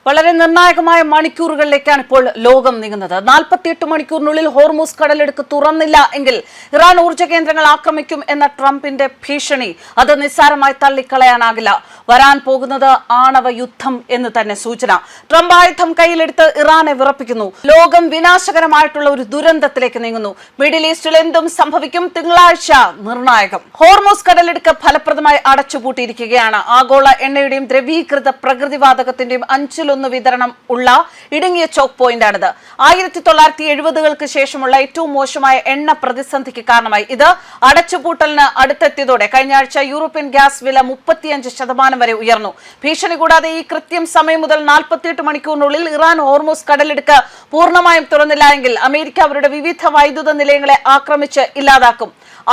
വളരെ നിർണായകമായ മണിക്കൂറുകളിലേക്കാണ് ഇപ്പോൾ ലോകം നീങ്ങുന്നത്. 48 മണിക്കൂറിനുള്ളിൽ ഹോർമൂസ് കടലിടുക്ക് തുറന്നില്ല എങ്കിൽ ഇറാൻ ഊർജ്ജ കേന്ദ്രങ്ങൾ ആക്രമിക്കും എന്ന ട്രംപിന്റെ ഭീഷണി അത് നിസ്സാരമായി തള്ളിക്കളയാനാകില്ല. വരാൻ പോകുന്നത് ആണവ യുദ്ധം എന്ന് തന്നെ സൂചന. ട്രംപ് ആയുധം കയ്യിലെടുത്ത് ഇറാനെ വിറപ്പിക്കുന്നു. ലോകം വിനാശകരമായിട്ടുള്ള ഒരു ദുരന്തത്തിലേക്ക് നീങ്ങുന്നു. മിഡിൽ ഈസ്റ്റിൽ എന്തും സംഭവിക്കും. തിങ്കളാഴ്ച നിർണായകം. ഹോർമൂസ് കടലിടുക്ക് ഫലപ്രദമായി അടച്ചുപൂട്ടിയിരിക്കുകയാണ്. ആഗോള എണ്ണയുടെയും ദ്രവീകൃത പ്രകൃതിവാതകത്തിന്റെയും 5-1 വിതരണം ഉള്ള ഇടുങ്ങിയ ചോക്ക് പോയിന്റാണിത്. 1970-കൾക്ക് ശേഷമുള്ള ഏറ്റവും മോശമായ എണ്ണ പ്രതിസന്ധിക്ക് കാരണമായി. ഇത് അടച്ചുപൂട്ടലിന് അടുത്തെത്തിയതോടെ കഴിഞ്ഞ ആഴ്ച യൂറോപ്യൻ ഗ്യാസ് വില 35% വരെ ഉയർന്നു. ഭീഷണി കൂടാതെ ഈ കൃത്യം സമയം മുതൽ 48 മണിക്കൂറിനുള്ളിൽ ഇറാൻ ഹോർമൂസ് കടലിടുക്ക് പൂർണ്ണമായും തുറന്നില്ല എങ്കിൽ അമേരിക്ക അവരുടെ വിവിധ വൈദ്യുത നിലയങ്ങളെ ആക്രമിച്ച് ഇല്ലാതാക്കും.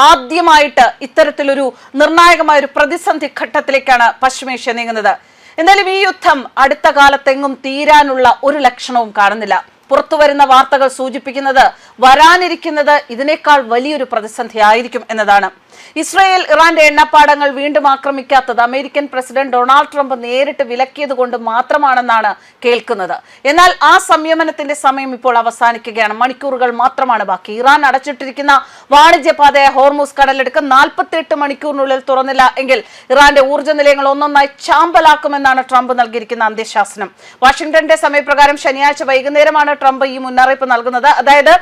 ആദ്യമായിട്ട് ഇത്തരത്തിലൊരു നിർണായകമായ ഒരു പ്രതിസന്ധി ഘട്ടത്തിലേക്കാണ് പശ്ചിമേഷ്യ നീങ്ങുന്നത്. എന്നാലും ഈ യുദ്ധം അടുത്ത കാലത്തെങ്ങും തീരാനുള്ള ഒരു ലക്ഷണവും കാണുന്നില്ല. പുറത്തുവരുന്ന വാർത്തകൾ സൂചിപ്പിക്കുന്നത് വരാനിരിക്കുന്നത് ഇതിനേക്കാൾ വലിയൊരു പ്രതിസന്ധി ആയിരിക്കും എന്നതാണ്. ഇസ്രായേൽ ഇറാന്റെ എണ്ണപ്പാടങ്ങൾ വീണ്ടും ആക്രമിക്കാത്തത് അമേരിക്കൻ പ്രസിഡന്റ് ഡൊണാൾഡ് ട്രംപ് നേരിട്ട് വിലക്കിയത് കൊണ്ട് മാത്രമാണെന്നാണ് കേൾക്കുന്നത്. എന്നാൽ ആ സംയമനത്തിന്റെ സമയം ഇപ്പോൾ അവസാനിക്കുകയാണ്. മണിക്കൂറുകൾ മാത്രമാണ് ബാക്കി. ഇറാൻ അടച്ചിട്ടിരിക്കുന്ന വാണിജ്യപാതയായ ഹോർമൂസ് കടലിടുക്ക് 48 മണിക്കൂറിനുള്ളിൽ തുറന്നില്ല എങ്കിൽ ഇറാന്റെ ഊർജ്ജ നിലയങ്ങൾ ഒന്നൊന്നായി ചാമ്പലാക്കുമെന്നാണ് ട്രംപ് നൽകിയിരിക്കുന്ന അന്ത്യശാസനം. വാഷിംഗ്ടന്റെ സമയപ്രകാരം ശനിയാഴ്ച വൈകുന്നേരമാണ് ട്രംപ് ഈ മുന്നറിയിപ്പ് നൽകുന്നത്. അതായത്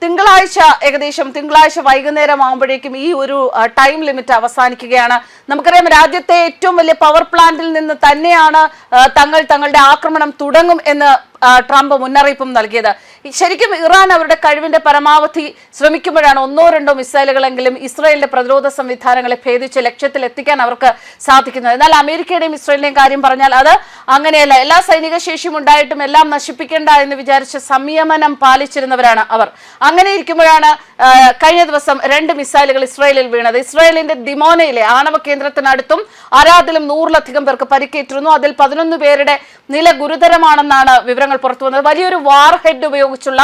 തിങ്കളാഴ്ച വൈകുന്നേരം ആകുമ്പോഴേക്കും ഈ ഒരു ടൈം ലിമിറ്റ് അവസാനിക്കുകയാണ്. നമുക്കറിയാം, രാജ്യത്തെ ഏറ്റവും വലിയ പവർ പ്ലാന്റിൽ നിന്ന് തന്നെയാണ് തങ്ങളുടെ ആക്രമണം തുടങ്ങും എന്ന് ട്രംപ് മുന്നറിയിപ്പും നൽകിയത്. ശരിക്കും ഇറാൻ അവരുടെ കഴിവിന്റെ പരമാവധി ശ്രമിക്കുമ്പോഴാണ് 1-2 മിസൈലുകളെങ്കിലും ഇസ്രായേലിന്റെ പ്രതിരോധ സംവിധാനങ്ങളെ ഭേദിച്ച് ലക്ഷ്യത്തിൽ എത്തിക്കാൻ അവർക്ക് സാധിക്കുന്നത്. എന്നാൽ അമേരിക്കയുടെയും ഇസ്രായേലിന്റെയും കാര്യം പറഞ്ഞാൽ അത് അങ്ങനെയല്ല. എല്ലാ സൈനിക ശേഷിയും ഉണ്ടായിട്ടും എല്ലാം നശിപ്പിക്കേണ്ട എന്ന് വിചാരിച്ച് സംയമനം പാലിച്ചിരുന്നവരാണ് അവർ. അങ്ങനെ ഇരിക്കുമ്പോഴാണ് കഴിഞ്ഞ ദിവസം 2 മിസൈലുകൾ ഇസ്രായേലിൽ വീണത്. ഇസ്രായേലിന്റെ ദിമോനയിലെ ആണവ കേന്ദ്രത്തിനടുത്തും അരാദിലും 100-ലധികം പേർക്ക് പരിക്കേറ്റിരുന്നു. അതിൽ 11 പേരുടെ നില ഗുരുതരമാണെന്നാണ് വിവരങ്ങൾ പുറത്തുവന്നത്. വലിയൊരു വാർ ഹെഡ് ഉപയോഗിച്ചുള്ള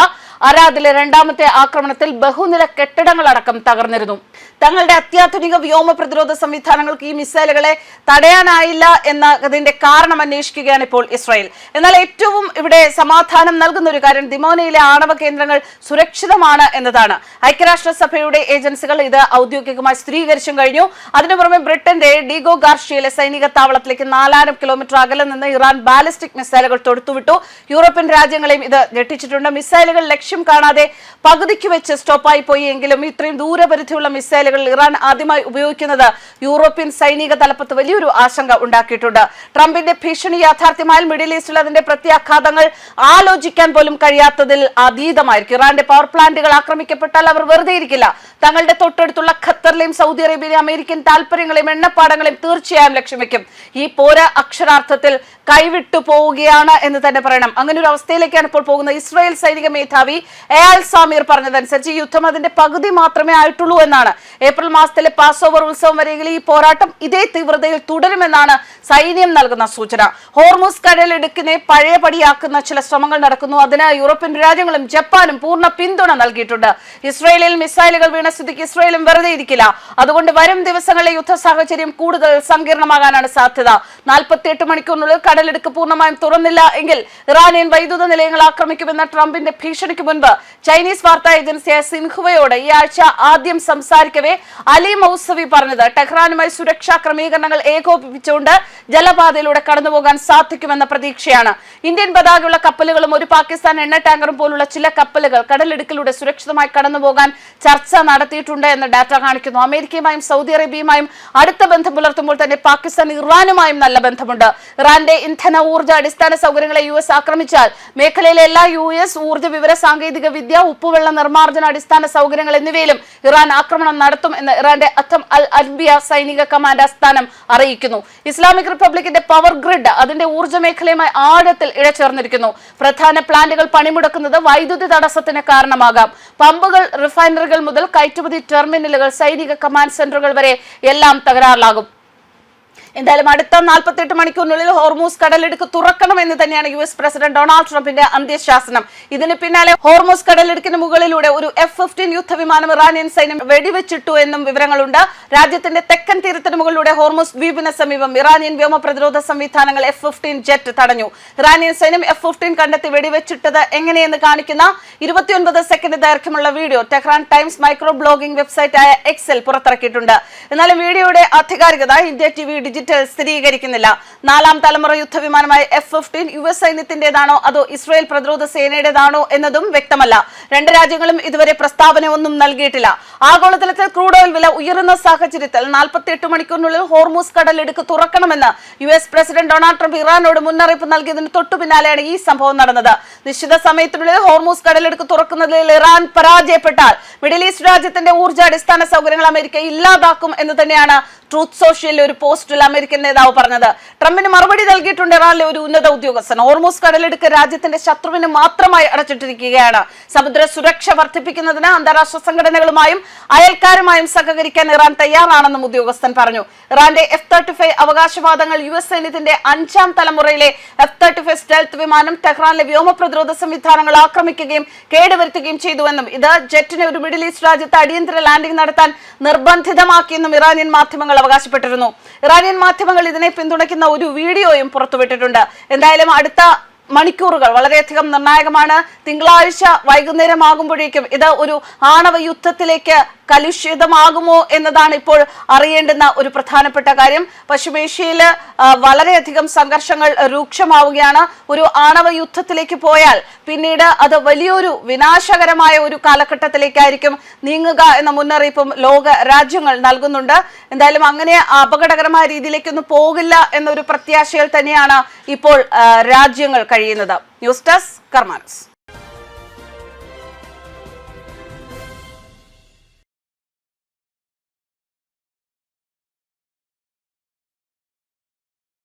അരാദിലെ 2ാമത്തെ ആക്രമണത്തിൽ ബഹുനില കെട്ടിടങ്ങളടക്കം തകർന്നിരുന്നു. തങ്ങളുടെ അത്യാധുനിക വ്യോമ പ്രതിരോധ സംവിധാനങ്ങൾക്ക് ഈ മിസൈലുകളെ തടയാനായില്ല എന്നതിന്റെ കാരണം അന്വേഷിക്കുകയാണ് ഇപ്പോൾ ഇസ്രായേൽ. എന്നാൽ ഏറ്റവും ഇവിടെ സമാധാനം നൽകുന്ന ഒരു കാര്യം ദിമോനയിലെ ആണവ കേന്ദ്രങ്ങൾ സുരക്ഷിതമാണ് എന്നതാണ്. ഐക്യരാഷ്ട്രസഭയുടെ ഏജൻസികൾ ഇത് ഔദ്യോഗികമായി സ്ഥിരീകരിച്ചും കഴിഞ്ഞു. അതിനു പുറമെ ബ്രിട്ടന്റെ ഡീഗോ ഗാർഷ്യയിലെ സൈനിക താവളത്തിലേക്ക് 4000 കിലോമീറ്റർ അകലെ നിന്ന് ഇറാൻ ബാലിസ്റ്റിക് മിസൈലുകൾ തൊടുത്തുവിട്ടു. യൂറോപ്യൻ രാജ്യങ്ങളെയും ഇത് ഞെട്ടിച്ചിട്ടുണ്ട്. മിസൈലുകൾ ലക്ഷ്യം കാണാതെ പകുതിക്ക് വെച്ച് സ്റ്റോപ്പായി പോയി എങ്കിലും ഇത്രയും ദൂരപരിധിയുള്ള മിസൈലുകൾ ഇറാൻ ആദ്യമായി ഉപയോഗിക്കുന്നത് യൂറോപ്യൻ സൈനിക തലപ്പത്ത് വലിയൊരു ആശങ്ക ഉണ്ടാക്കിയിട്ടുണ്ട്. ട്രംപിന്റെ ഭീഷണി യാഥാർത്ഥ്യമായാൽ മിഡിൽ ഈസ്റ്റിൽ അതിന്റെ പ്രത്യാഘാതങ്ങൾ ആലോചിക്കാൻ പോലും കഴിയാത്തതിൽ അതീതമായിരിക്കും. ഇറാന്റെ പവർ പ്ലാന്റുകൾ ആക്രമിക്കപ്പെട്ടാൽ അവർ വെറുതെ ഇരിക്കില്ല. തങ്ങളുടെ തൊട്ടടുത്തുള്ള ഖത്തറിലെയും സൗദി അറേബ്യയിലെയും അമേരിക്കൻ താല്പര്യങ്ങളെയും എണ്ണപ്പാടങ്ങളെയും തീർച്ചയായും ലക്ഷ്യം വെക്കും. ഈ പോര അക്ഷരാർത്ഥത്തിൽ കൈവിട്ടു പോവുകയാണ് എന്ന് തന്നെ പറയണം. അങ്ങനെ ഒരു അവസ്ഥയിലേക്കാണ് ഇപ്പോൾ പോകുന്നത്. ഇസ്രായേൽ സൈനിക മേധാവി എയാൽ സാമീർ പറഞ്ഞതനുസരിച്ച് ഈ യുദ്ധം അതിന്റെ പകുതി മാത്രമേ ആയിട്ടുള്ളൂ എന്നാണ്. ഏപ്രിൽ മാസത്തിലെ പാസ് ഓവർ ഉത്സവം വരെയെങ്കിലും ഈ പോരാട്ടം ഇതേ തീവ്രതയിൽ തുടരുമെന്നാണ് സൈന്യം നൽകുന്ന സൂചന. ഹോർമൂസ് കടലിടുക്കിനെ പഴയപടിയാക്കുന്ന ചില ശ്രമങ്ങൾ നടക്കുന്നു. അതിന് യൂറോപ്യൻ രാജ്യങ്ങളും ജപ്പാനും പൂർണ്ണ പിന്തുണ നൽകിയിട്ടുണ്ട്. ഇസ്രായേലിൽ മിസൈലുകൾ വീണ സ്ഥിതിക്ക് ഇസ്രായേലും വെറുതെ ഇരിക്കില്ല. അതുകൊണ്ട് വരും ദിവസങ്ങളിലെ യുദ്ധ സാഹചര്യം കൂടുതൽ സങ്കീർണമാകാനാണ് സാധ്യത. 48 മണിക്കൂറിനുള്ളിൽ കടലിടുക്ക് പൂർണ്ണമായും തുറന്നില്ല എങ്കിൽ ഇറാനിയൻ വൈദ്യുത നിലയങ്ങൾ ആക്രമിക്കുമെന്ന ട്രംപിന്റെ ഭീഷണിക്ക് മുൻപ് ചൈനീസ് വാർത്താ ഏജൻസിയായ സിൻഹുവയോട് ഈ ആഴ്ച ആദ്യം സംസാരിക്കവേ അലി മൗസവി പറഞ്ഞത് ടെഹ്റാനുമായി സുരക്ഷാ ക്രമീകരണങ്ങൾ ഏകോപിപ്പിച്ചുകൊണ്ട് ജലപാതയിലൂടെ കടന്നുപോകാൻ സാധിക്കുമെന്ന പ്രതീക്ഷയാണ്. ഇന്ത്യൻ പതാകയുള്ള കപ്പലുകളും ഒരു പാകിസ്ഥാൻ എണ്ണ ടാങ്കറും പോലുള്ള ചില കപ്പലുകൾ കടലിടുക്കിലൂടെ സുരക്ഷിതമായി കടന്നുപോകാൻ ചർച്ച നടത്തിയിട്ടുണ്ട് എന്ന് ഡാറ്റ കാണിക്കുന്നു. അമേരിക്കയുമായും സൗദി അറേബ്യയുമായും അടുത്ത ബന്ധം പുലർത്തുമ്പോൾ തന്നെ പാകിസ്ഥാൻ ഇറാനുമായും നല്ല ബന്ധമുണ്ട്. ഇറാന്റെ ഇന്ധന ഊർജ്ജ അടിസ്ഥാന സൗകര്യങ്ങളെ US ആക്രമിച്ചാൽ മേഖലയിലെ എല്ലാ US ഊർജ്ജ വിവര സാങ്കേതിക വിദ്യ, ഉപ്പുവെള്ള നിർമ്മാർജ്ജന അടിസ്ഥാന സൗകര്യങ്ങൾ എന്നിവയിലും ഇറാൻ ആക്രമണം നടത്തും എന്ന് ഇറാന്റെ അത്തം അൽ അൽബിയ സൈനിക കമാൻഡ് ആസ്ഥാനം അറിയിക്കുന്നു. ഇസ്ലാമിക് റിപ്പബ്ലിക്കിന്റെ പവർ ഗ്രിഡ് അതിന്റെ ഊർജ്ജ മേഖലയുമായി ആഴത്തിൽ ഇഴചേർന്നിരിക്കുന്നു. പ്രധാന പ്ലാന്റുകൾ പണിമുടക്കുന്നത് വൈദ്യുതി തടസ്സത്തിന് കാരണമാകാം. പമ്പുകൾ, റിഫൈനറികൾ മുതൽ കയറ്റുമതി ടെർമിനലുകൾ, സൈനിക കമാൻഡ് സെന്ററുകൾ വരെ എല്ലാം തകരാറിലാകും. എന്തായാലും അടുത്ത 48 മണിക്കൂറിനുള്ളിൽ ഹോർമൂസ് കടലിടുക്ക് തുറക്കണമെന്ന് തന്നെയാണ് US പ്രസിഡന്റ് ഡൊണാൾഡ് ട്രംപിന്റെ അന്ത്യശാസനം. ഇതിന് പിന്നാലെ ഹോർമൂസ് കടലിടുക്കിന് മുകളിലൂടെ ഒരു F-15 യുദ്ധവിമാനം ഇറാനിയൻ സൈന്യം വെടിവെച്ചിട്ടു എന്നും വിവരങ്ങളുണ്ട്. രാജ്യത്തിന്റെ തെക്കൻ തീരത്തിന് മുകളിലൂടെ ഹോർമൂസ് ദ്വീപിന് സമീപം ഇറാനിയൻ വ്യോമ പ്രതിരോധ സംവിധാനങ്ങൾ F-15 ജെറ്റ് തടഞ്ഞു. ഇറാനിയൻ സൈന്യം F-15 കണ്ടെത്തി വെടിവെച്ചിട്ടത് എങ്ങനെയെന്ന് കാണിക്കുന്ന 29 സെക്കൻഡ് ദൈർഘ്യമുള്ള video Tehran Times micro blogging വെബ്സൈറ്റായ എക്സിൽ പുറത്തിറക്കിയിട്ടുണ്ട്. എന്നാലും വീഡിയോയുടെ ആധികാരികത ഇന്ത്യ TV ഡിജിറ്റൽ സ്ഥിരീകരിക്കുന്നില്ല. 4ാം തലമുറ യുദ്ധവിമാനമായ F-15 US സൈന്യത്തിന്റേതാണോ അതോ ഇസ്രായേൽ പ്രതിരോധ സേനയുടേതാണോ എന്നതും വ്യക്തമല്ല. രണ്ട് രാജ്യങ്ങളും ഇതുവരെ പ്രസ്താവനയൊന്നും നൽകിയിട്ടില്ല. ആഗോളതലത്തിൽ ക്രൂഡ് ഓയിൽ വില ഉയരുന്ന സാഹചര്യത്തിൽ 48 മണിക്കൂറിനുള്ളിൽ ഹോർമൂസ് കടലിടുക്ക് തുറക്കണമെന്ന് US പ്രസിഡന്റ് ഡൊണാൾഡ് ട്രംപ് ഇറാനോട് മുന്നറിയിപ്പ് നൽകിയതിന് തൊട്ടു പിന്നാലെയാണ് ഈ സംഭവം നടന്നത്. നിശ്ചിത സമയത്തിനുള്ളിൽ ഹോർമൂസ് കടലിടുക്ക് തുറക്കുന്നതിൽ ഇറാൻ പരാജയപ്പെട്ടാൽ മിഡിൽ ഈസ്റ്റ് രാജ്യത്തിന്റെ ഊർജ്ജാടിസ്ഥാന സൗകര്യങ്ങൾ അമേരിക്ക ഇല്ലാതാക്കും എന്ന് തന്നെയാണ് ട്രൂത്ത് സോഷ്യലിലെ ഒരു പോസ്റ്റിൽ അമേരിക്കൻ നേതാവ് പറഞ്ഞത്. ട്രംപിന് മറുപടി നൽകിയിട്ടുണ്ട് ഇറാനിലെ ഒരു ഉന്നത ഉദ്യോഗസ്ഥൻ. ഹോർമൂസ് കടലിടുക്ക് രാജ്യത്തിന്റെ ശത്രുവിന് മാത്രമായി അടച്ചിട്ടിരിക്കുകയാണ്. സമുദ്ര സുരക്ഷ വർദ്ധിപ്പിക്കുന്നതിന് അന്താരാഷ്ട്ര സംഘടനകളുമായും അയൽക്കാരുമായും സഹകരിക്കാൻ ഇറാൻ തയ്യാറാണെന്നും ഉദ്യോഗസ്ഥൻ പറഞ്ഞു. ഇറാന്റെ F-35 അവകാശവാദങ്ങൾ US സൈന്യത്തിന്റെ 5ാം തലമുറയിലെ F-35 സ്റ്റെൽത്ത് വിമാനം ടെഹ്റാനിലെ വ്യോമ പ്രതിരോധ സംവിധാനങ്ങൾ ആക്രമിക്കുകയും കേടുവരുത്തുകയും ചെയ്തുവെന്നും ഇത് ജെറ്റിനെ ഒരു മിഡിൽ ഈസ്റ്റ് രാജ്യത്ത് അടിയന്തര ലാൻഡിംഗ് നടത്താൻ നിർബന്ധിതമാക്കിയെന്നും ഇറാനിയൻ മാധ്യമങ്ങൾ അവകാശപ്പെട്ടിരുന്നു. ഇറാനിയൻ മാധ്യമങ്ങൾ ഇതിനെ പിന്തുണയ്ക്കുന്ന ഒരു വീഡിയോയും പുറത്തുവിട്ടിട്ടുണ്ട്. എന്തായാലും അടുത്ത മണിക്കൂറുകൾ വളരെയധികം നിർണായകമാണ്. തിങ്കളാഴ്ച വൈകുന്നേരമാകുമ്പോഴേക്കും ഇത് ഒരു ആണവ യുദ്ധത്തിലേക്ക് കലുഷിതമാകുമോ എന്നതാണ് ഇപ്പോൾ അറിയേണ്ടുന്ന ഒരു പ്രധാനപ്പെട്ട കാര്യം. പശ്ചിമേഷ്യയിൽ വളരെയധികം സംഘർഷങ്ങൾ രൂക്ഷമാവുകയാണ്. ഒരു ആണവ യുദ്ധത്തിലേക്ക് പോയാൽ പിന്നീട് അത് വലിയൊരു വിനാശകരമായ ഒരു കാലഘട്ടത്തിലേക്കായിരിക്കും നീങ്ങുക എന്ന മുന്നറിയിപ്പും ലോക രാജ്യങ്ങൾ നൽകുന്നുണ്ട്. എന്തായാലും അങ്ങനെ അപകടകരമായ രീതിയിലേക്കൊന്നും പോകില്ല എന്നൊരു പ്രത്യാശയിൽ തന്നെയാണ് ഇപ്പോൾ രാജ്യങ്ങൾ കഴിയുന്നത്. News desk കർമാനസ്.